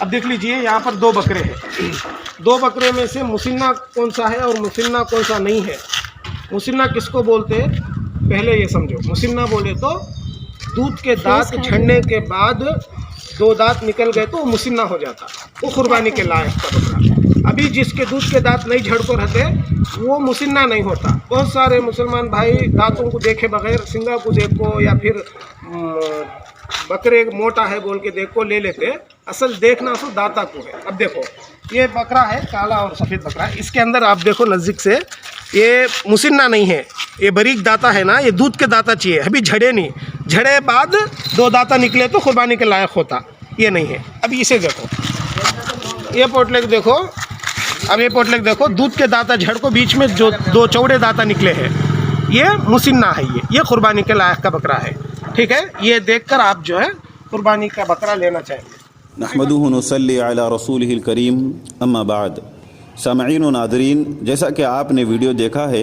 اب دیکھ لیجئے یہاں پر دو بکرے ہیں، دو بکرے میں سے مسنہ کون سا ہے اور مسنہ کون سا نہیں ہے۔ مسنہ کس کو بولتے ہیں پہلے یہ سمجھو۔ مسنہ بولے تو دودھ کے دانت جھڑنے کے بعد دو دانت نکل گئے تو وہ مسنہ ہو جاتا، وہ قربانی کے لائق کا بکرا۔ ابھی جس کے دودھ کے دانت نہیں جھڑ کو رہتے وہ مسنہ نہیں ہوتا۔ بہت سارے مسلمان بھائی دانتوں کو دیکھے بغیر سنگا کو دیکھو یا پھر بکرے موٹا ہے بول کے دیکھو لے لیتے، اصل دیکھنا اصل داتا کو ہے۔ اب دیکھو یہ بکرا ہے کالا اور سفید بکرا، اس کے اندر آپ دیکھو نزدیک سے یہ مسنہ نہیں ہے، یہ باریک داتا ہے نا، یہ دودھ کے داتا چاہیے، ابھی جھڑے نہیں، جھڑے بعد دو داتا نکلے تو قربانی کے لائق ہوتا، یہ نہیں ہے۔ اب اسے دیکھو یہ پوٹلک دیکھو، اب یہ پوٹلک دیکھو دودھ کے داتا جھڑ کو بیچ میں جو دو چوڑے داتا نکلے ہیں، یہ مسنہ ہے، یہ قربانی کے لائق کا بکرا ہے، ٹھیک ہے۔ یہ دیکھ کر آپ جو ہے قربانی کا بکرا لینا چاہیے۔ نحمدہ ونصلی علی رسولہ الکریم، اما بعد۔ سامعین و ناظرین، جیسا کہ آپ نے ویڈیو دیکھا ہے،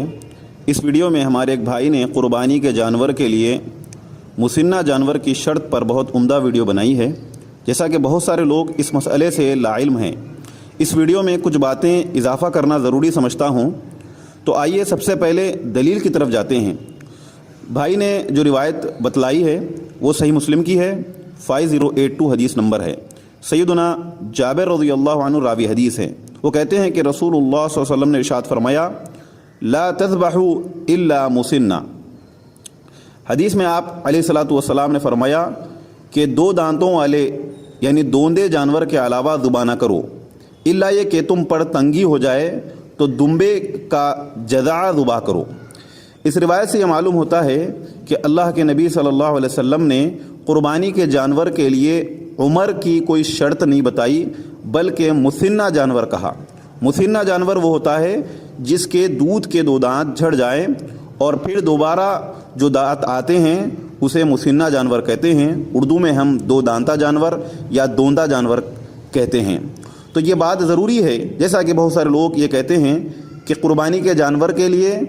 اس ویڈیو میں ہمارے ایک بھائی نے قربانی کے جانور کے لیے مسنہ جانور کی شرط پر بہت عمدہ ویڈیو بنائی ہے۔ جیسا کہ بہت سارے لوگ اس مسئلے سے لاعلم ہیں، اس ویڈیو میں کچھ باتیں اضافہ کرنا ضروری سمجھتا ہوں، تو آئیے سب سے پہلے دلیل کی طرف جاتے ہیں۔ بھائی نے جو روایت بتلائی ہے وہ صحیح مسلم کی ہے، 5082 حدیث نمبر ہے۔ سیدنا جابر رضی اللہ عنہ راوی حدیث ہے، وہ کہتے ہیں کہ رسول اللہ صلی اللہ علیہ وسلم نے ارشاد فرمایا لا تذبحوا الا مسنہ۔ حدیث میں آپ علیہ الصلوۃ والسلام نے فرمایا کہ دو دانتوں والے یعنی دوندے جانور کے علاوہ ذبح نہ کرو، الا یہ کہ تم پر تنگی ہو جائے تو دمبے کا جذع ذبح کرو۔ اس روایت سے یہ معلوم ہوتا ہے کہ اللہ کے نبی صلی اللہ علیہ وسلم نے قربانی کے جانور کے لیے عمر کی کوئی شرط نہیں بتائی، بلکہ مسنہ جانور کہا۔ مسنہ جانور وہ ہوتا ہے جس کے دودھ کے دو دانت جھڑ جائیں اور پھر دوبارہ جو دانت آتے ہیں اسے مسنہ جانور کہتے ہیں۔ اردو میں ہم دو دانتا جانور یا دوندا جانور کہتے ہیں۔ تو یہ بات ضروری ہے، جیسا کہ بہت سارے لوگ یہ کہتے ہیں کہ قربانی کے جانور کے لیے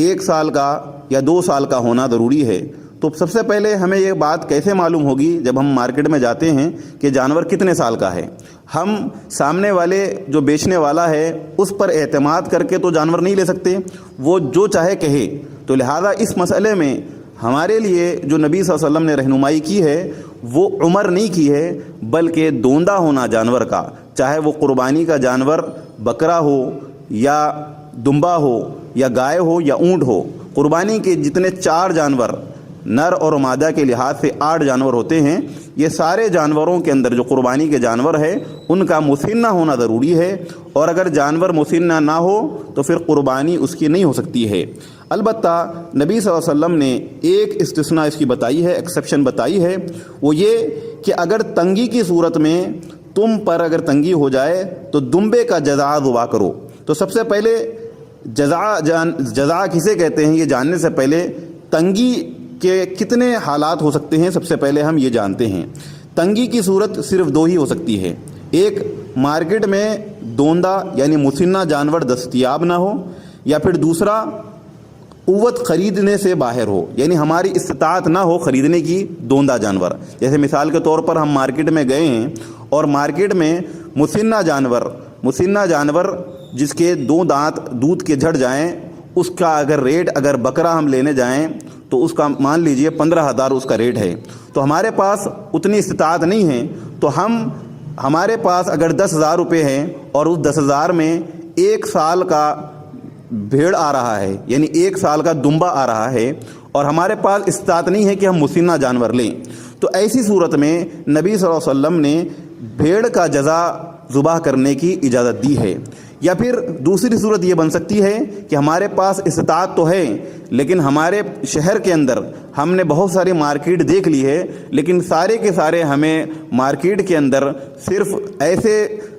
1 سال کا یا 2 سال کا ہونا ضروری ہے۔ تو سب سے پہلے ہمیں یہ بات کیسے معلوم ہوگی جب ہم مارکیٹ میں جاتے ہیں کہ جانور کتنے سال کا ہے؟ ہم سامنے والے جو بیچنے والا ہے اس پر اعتماد کر کے تو جانور نہیں لے سکتے، وہ جو چاہے کہے۔ تو لہذا اس مسئلے میں ہمارے لیے جو نبی صلی اللہ علیہ وسلم نے رہنمائی کی ہے وہ عمر نہیں کی ہے، بلکہ دوندا ہونا جانور کا، چاہے وہ قربانی کا جانور بکرا ہو یا دمبا ہو یا گائے ہو یا اونٹ ہو۔ قربانی کے جتنے 4 جانور نر اور مادہ کے لحاظ سے 8 جانور ہوتے ہیں، یہ سارے جانوروں کے اندر جو قربانی کے جانور ہے ان کا مسنہ ہونا ضروری ہے، اور اگر جانور مسنہ نہ ہو تو پھر قربانی اس کی نہیں ہو سکتی ہے۔ البتہ نبی صلی اللہ علیہ وسلم نے ایک استثناء اس کی بتائی ہے، ایکسیپشن بتائی ہے، وہ یہ کہ اگر تنگی کی صورت میں تم پر اگر تنگی ہو جائے تو دمبے کا جذع ذبح کرو۔ تو سب سے پہلے جذع کسے کہتے ہیں یہ جاننے سے پہلے تنگی کے کتنے حالات ہو سکتے ہیں سب سے پہلے ہم یہ جانتے ہیں۔ تنگی کی صورت صرف 2 ہی ہو سکتی ہے، ایک مارکیٹ میں دوندا یعنی مسنہ جانور دستیاب نہ ہو، یا پھر دوسرا قوت خریدنے سے باہر ہو، یعنی ہماری استطاعت نہ ہو خریدنے کی دوندا جانور۔ جیسے مثال کے طور پر ہم مارکیٹ میں گئے ہیں اور مارکیٹ میں مسنہ جانور جس کے 2 دانت دودھ کے جھڑ جائیں، اس کا اگر ریٹ اگر بکرا ہم لینے جائیں تو اس کا مان لیجئے 15,000 اس کا ریٹ ہے، تو ہمارے پاس اتنی استطاعت نہیں ہے، تو ہمارے پاس اگر 10,000 روپے ہیں اور اس 10,000 میں 1 سال کا بھیڑ آ رہا ہے یعنی 1 سال کا دمبا آ رہا ہے اور ہمارے پاس استطاعت نہیں ہے کہ ہم مسنہ جانور لیں، تو ایسی صورت میں نبی صلی اللہ علیہ وسلم نے بھیڑ کا جزا ذبح کرنے کی اجازت دی ہے۔ یا پھر دوسری صورت یہ بن سکتی ہے کہ ہمارے پاس استطاعت تو ہے لیکن ہمارے شہر کے اندر ہم نے بہت ساری مارکیٹ دیکھ لی ہے، لیکن سارے کے سارے ہمیں مارکیٹ کے اندر صرف ایسے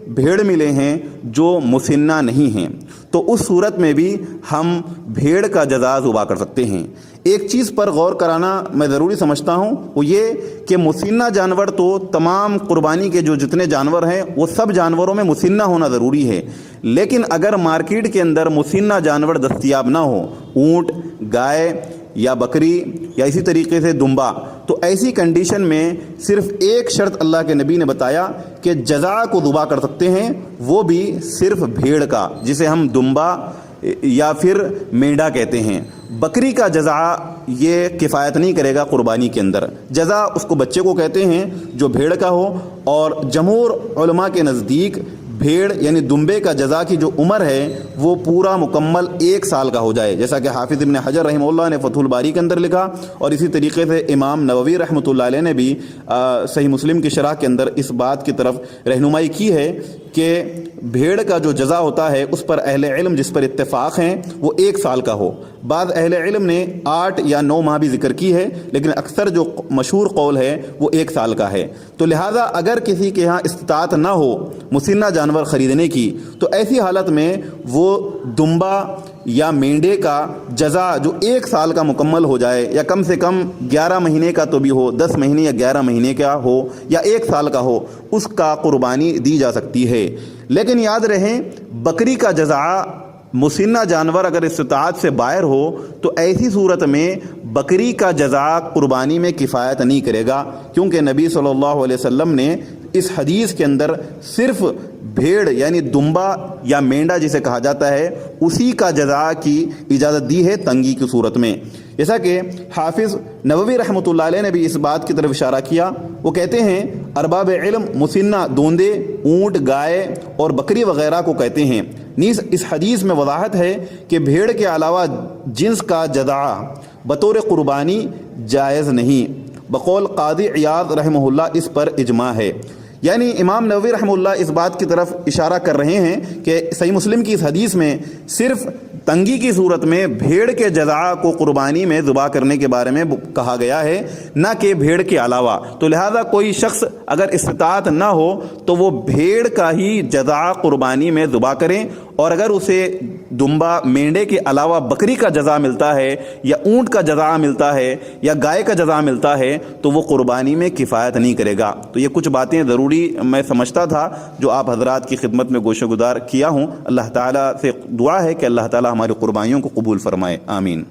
بھیڑ ملے ہیں جو مسنہ نہیں ہیں، تو اس صورت میں بھی ہم بھیڑ کا جزا ذبح کر سکتے ہیں۔ ایک چیز پر غور کرانا میں ضروری سمجھتا ہوں، وہ یہ کہ مسنہ جانور تو تمام قربانی کے جو جتنے جانور ہیں وہ سب جانوروں میں مسنہ ہونا ضروری ہے، لیکن اگر مارکیٹ کے اندر مسنہ جانور دستیاب نہ ہو، اونٹ، گائے یا بکری یا اسی طریقے سے دمبا، تو ایسی کنڈیشن میں صرف ایک شرط اللہ کے نبی نے بتایا کہ جزا کو ذبح کر سکتے ہیں، وہ بھی صرف بھیڑ کا، جسے ہم دمبا یا پھر مینڈا کہتے ہیں۔ بکری کا جزا یہ کفایت نہیں کرے گا قربانی کے اندر، جزا اس کو بچے کو کہتے ہیں جو بھیڑ کا ہو، اور جمہور علماء کے نزدیک بھیڑ یعنی دمبے کا جزا کی جو عمر ہے وہ پورا مکمل 1 سال کا ہو جائے، جیسا کہ حافظ ابن حجر رحمہ اللہ نے فتح الباری کے اندر لکھا، اور اسی طریقے سے امام نووی رحمۃ اللہ علیہ نے بھی صحیح مسلم کی شرح کے اندر اس بات کی طرف رہنمائی کی ہے کہ بھیڑ کا جو جزا ہوتا ہے اس پر اہل علم جس پر اتفاق ہیں وہ 1 سال کا ہو۔ بعض اہل علم نے 8 یا 9 ماہ بھی ذکر کی ہے، لیکن اکثر جو مشہور قول ہے وہ 1 سال کا ہے۔ تو لہٰذا اگر کسی کے ہاں استطاعت نہ ہو مسنہ جانور خریدنے کی، تو ایسی حالت میں وہ دمبا یا مینڈے کا جزا جو 1 سال کا مکمل ہو جائے، یا کم سے کم 11 مہینے کا تو بھی ہو، 10 مہینے یا 11 مہینے کا ہو، یا 1 سال کا ہو، اس کا قربانی دی جا سکتی ہے۔ لیکن یاد رہیں بکری کا جزا مسنہ جانور اگر استطاعت سے باہر ہو تو ایسی صورت میں بکری کا جزا قربانی میں کفایت نہیں کرے گا، کیونکہ نبی صلی اللہ علیہ وسلم نے اس حدیث کے اندر صرف بھیڑ یعنی دمبا یا مینڈا جسے کہا جاتا ہے اسی کا جزا کی اجازت دی ہے تنگی کی صورت میں۔ جیسا کہ حافظ نووی رحمۃ اللہ علیہ نے بھی اس بات کی طرف اشارہ کیا، وہ کہتے ہیں ارباب علم مسنہ دوندے، اونٹ، گائے اور بکری وغیرہ کو کہتے ہیں۔ نیز اس حدیث میں وضاحت ہے کہ بھیڑ کے علاوہ جنس کا جزا بطور قربانی جائز نہیں۔ بقول قاضی عیاض رحمہ اللہ اس پر اجماع ہے۔ یعنی امام نووی رحمہ اللہ اس بات کی طرف اشارہ کر رہے ہیں کہ صحیح مسلم کی اس حدیث میں صرف تنگی کی صورت میں بھیڑ کے جزا کو قربانی میں ذبح کرنے کے بارے میں کہا گیا ہے، نہ کہ بھیڑ کے علاوہ۔ تو لہذا کوئی شخص اگر استطاعت نہ ہو تو وہ بھیڑ کا ہی جزا قربانی میں ذبح کریں، اور اگر اسے دمبا مینڈے کے علاوہ بکری کا جزا ملتا ہے یا اونٹ کا جزا ملتا ہے یا گائے کا جزا ملتا ہے تو وہ قربانی میں کفایت نہیں کرے گا۔ تو یہ کچھ باتیں ضروری میں سمجھتا تھا جو آپ حضرات کی خدمت میں گوشہ گزار کیا ہوں۔ اللہ تعالیٰ سے دعا ہے کہ اللہ تعالیٰ ہماری قربانیوں کو قبول فرمائے، آمین۔